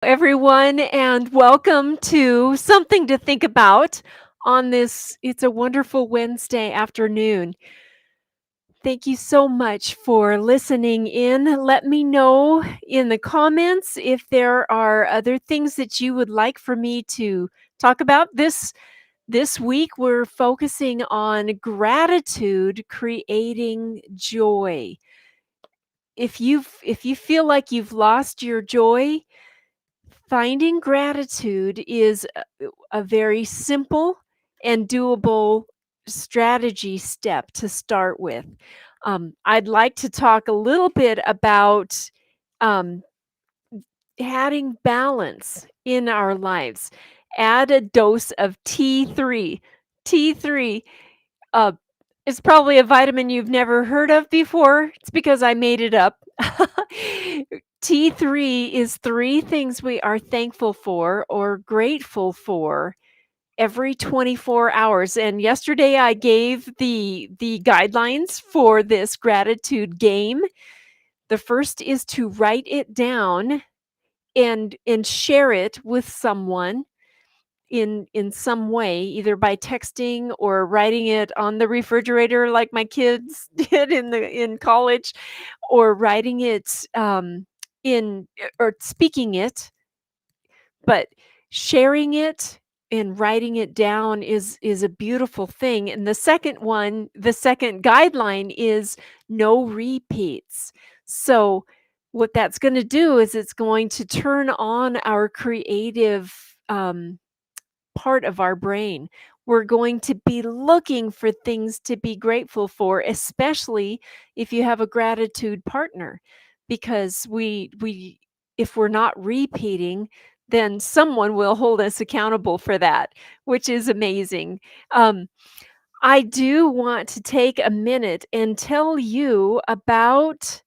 Everyone, and welcome to Something to Think About on this. It's a wonderful Wednesday afternoon. Thank you so much for listening in. Let me know in the comments if there are other things that you would like for me to talk about. This week we're focusing on gratitude creating joy. If you feel like you've lost your joy, finding gratitude is a very simple and doable strategy step to start with. I'd like to talk a little bit about um, adding balance in our lives. Add a dose of T3. T3 uh, is probably a vitamin you've never heard of before. It's because I made it up. T3 is three things we are thankful for or grateful for every 24 hours. And yesterday I gave the guidelines for this gratitude game. The first is to write it down and share it with someone in some way, either by texting or writing it on the refrigerator like my kids did in college, or writing it in or speaking it, but sharing it and writing it down is a beautiful thing. And the second guideline is no repeats. So what that's going to do is it's going to turn on our creative part of our brain. We're going to be looking for things to be grateful for, especially if you have a gratitude partner, because we if we're not repeating, then someone will hold us accountable for that, which is amazing. Um, I do want to take a minute and tell you about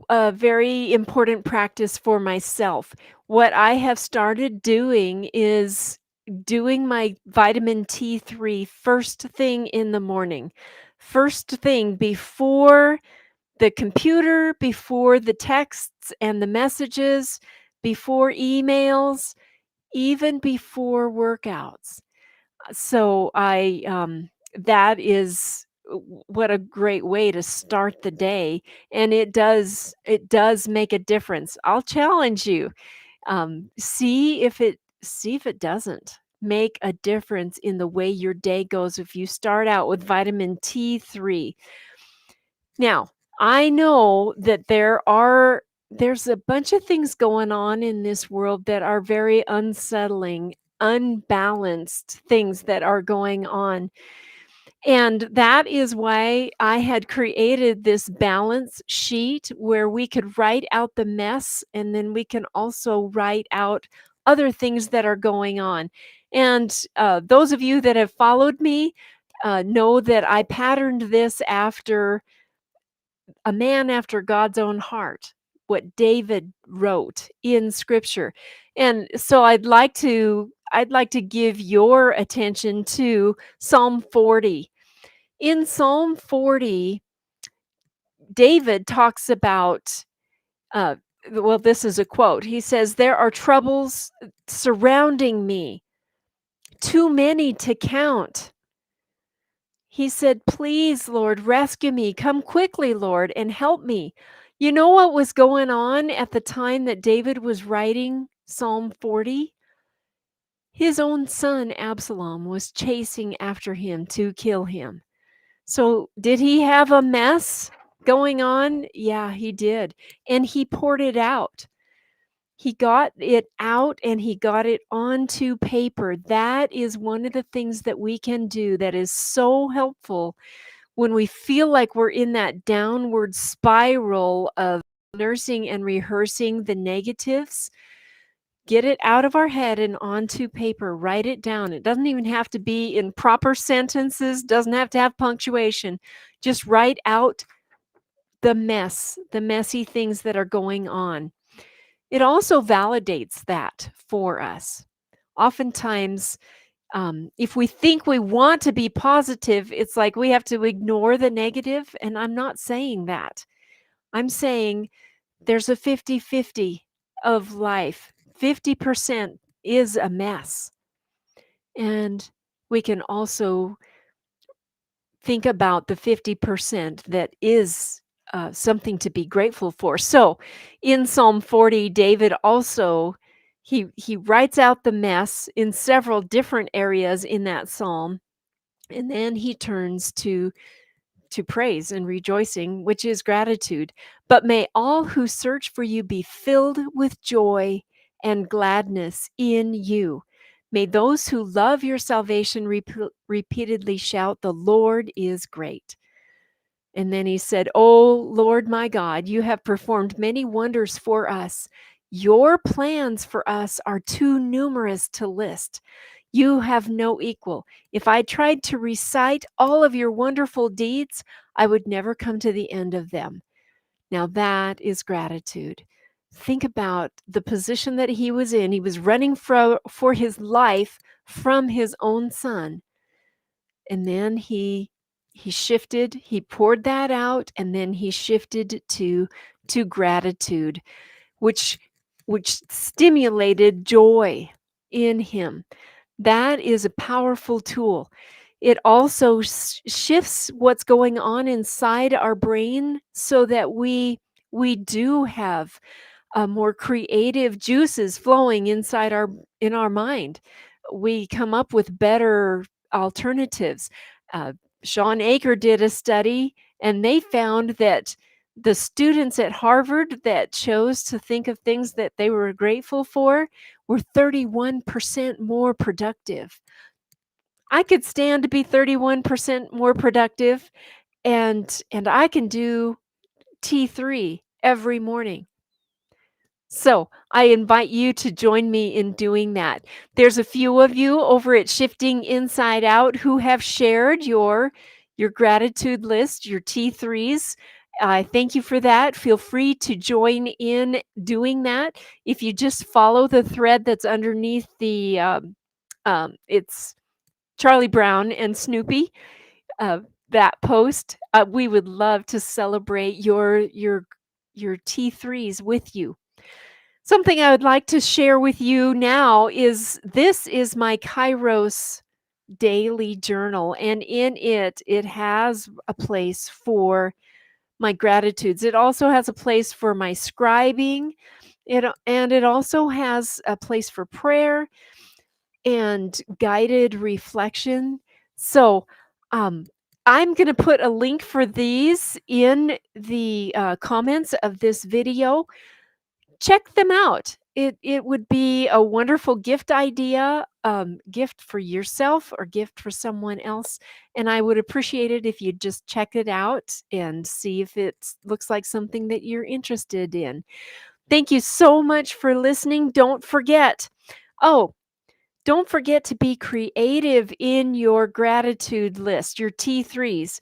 a very important practice for myself. What I have started doing is doing my vitamin T3 first thing in the morning. First thing before the computer, before the texts and the messages, before emails, even before workouts. So that is what a great way to start the day, and it does make a difference. I'll challenge you. See if it doesn't make a difference in the way your day goes if you start out with vitamin T3. Now, I know that there's a bunch of things going on in this world that are very unsettling, unbalanced things that are going on. And that is why I had created this balance sheet where we could write out the mess and then we can also write out other things that are going on. And those of you that have followed me know that I patterned this after a man after God's own heart, what David wrote in scripture. And so I'd like to give your attention to Psalm 40. In Psalm 40, David talks about uh well, this is a quote. He says, "There are troubles surrounding me, too many to count." He said, "Please, Lord, rescue me. Come quickly, Lord, and help me." You know what was going on at the time that David was writing Psalm 40? His own son, Absalom, was chasing after him to kill him. So, did he have a mess going on? Yeah, he did. And he poured it out. He got it out and he got it onto paper. That is one of the things that we can do that is so helpful when we feel like we're in that downward spiral of nursing and rehearsing the negatives. Get it out of our head and onto paper. Write it down. It doesn't even have to be in proper sentences, doesn't have to have punctuation. Just write out the mess, the messy things that are going on. It also validates that for us. Oftentimes, if we think we want to be positive, it's like we have to ignore the negative. And I'm not saying that. I'm saying There's a 50-50 of life. 50% is a mess. And we can also think about the 50% that is something to be grateful for. So in Psalm 40, David also he writes out the mess in several different areas in that psalm, and then he turns to praise and rejoicing, which is gratitude. But may all who search for you be filled with joy and gladness in you. May those who love your salvation repeatedly shout, "The Lord is great." And then he said, "O Lord my God, you have performed many wonders for us. Your plans for us are too numerous to list. You have no equal. If I tried to recite all of your wonderful deeds, I would never come to the end of them." Now that is gratitude. Think about the position that he was in. He was running for his life from his own son. And then he shifted, he poured that out, and then he shifted to gratitude, which which stimulated joy in him. That is a powerful tool. It also shifts what's going on inside our brain so that we do have more creative juices flowing inside in our mind. We come up with better alternatives. Uh, Sean Aker did a study, and they found that the students at Harvard that chose to think of things that they were grateful for were 31% more productive. I could stand to be 31% more productive, and I can do T3 every morning. So I invite you to join me in doing that. There's a few of you over at Shifting Inside Out who have shared your gratitude list, your T3s. I thank you for that. Feel free to join in doing that. If you just follow the thread that's underneath the, it's Charlie Brown and Snoopy, uh, that post. We would love to celebrate your T3s with you. Something I would like to share with you now is this is my Kairos daily journal, and in it, it has a place for my gratitudes. It also has a place for my scribing, and it also has a place for prayer and guided reflection. So, um, I'm going to put a link for these in the comments of this video. Check them out. It would be a wonderful gift idea, gift for yourself or gift for someone else, and I would appreciate it if you just check it out and see if it looks like something that you're interested in. Thank you so much for listening. Oh, don't forget to be creative in your gratitude list, your T3s.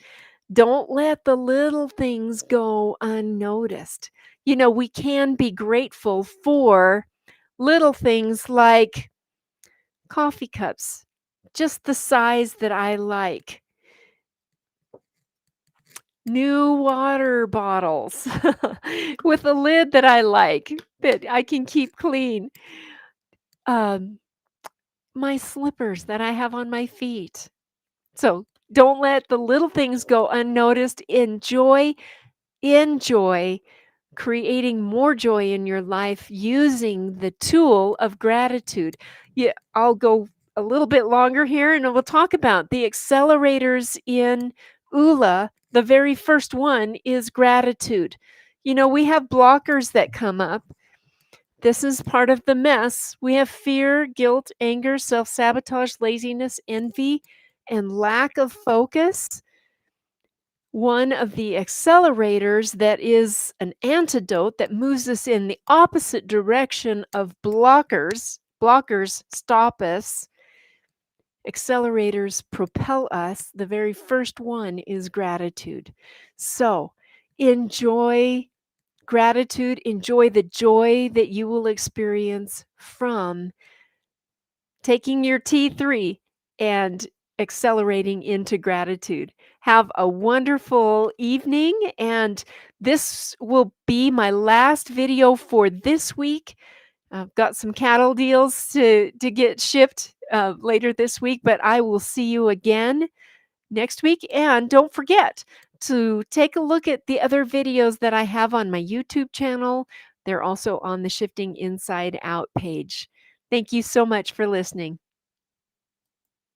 Don't let the little things go unnoticed. You know, we can be grateful for little things like coffee cups, just the size that I like, new water bottles with a lid that I like, that I can keep clean, um, my slippers that I have on my feet. So don't let the little things go unnoticed. Enjoy creating more joy in your life using the tool of gratitude. Yeah, I'll go a little bit longer here and we'll talk about the accelerators in ULA. The very first one is gratitude. You know, we have blockers that come up. This is part of the mess. We have fear, guilt, anger, self sabotage, laziness, envy, and lack of focus. One of the accelerators that is an antidote that moves us in the opposite direction of blockers. Blockers stop us. Accelerators propel us. The very first one is gratitude. So enjoy gratitude, enjoy the joy that you will experience from taking your T3 and accelerating into gratitude. Have a wonderful evening, and this will be my last video for this week. I've got some cattle deals to get shipped later this week, but I will see you again next week. And don't forget to take a look at the other videos that I have on my YouTube channel. They're also on the Shifting Inside Out page. Thank you so much for listening.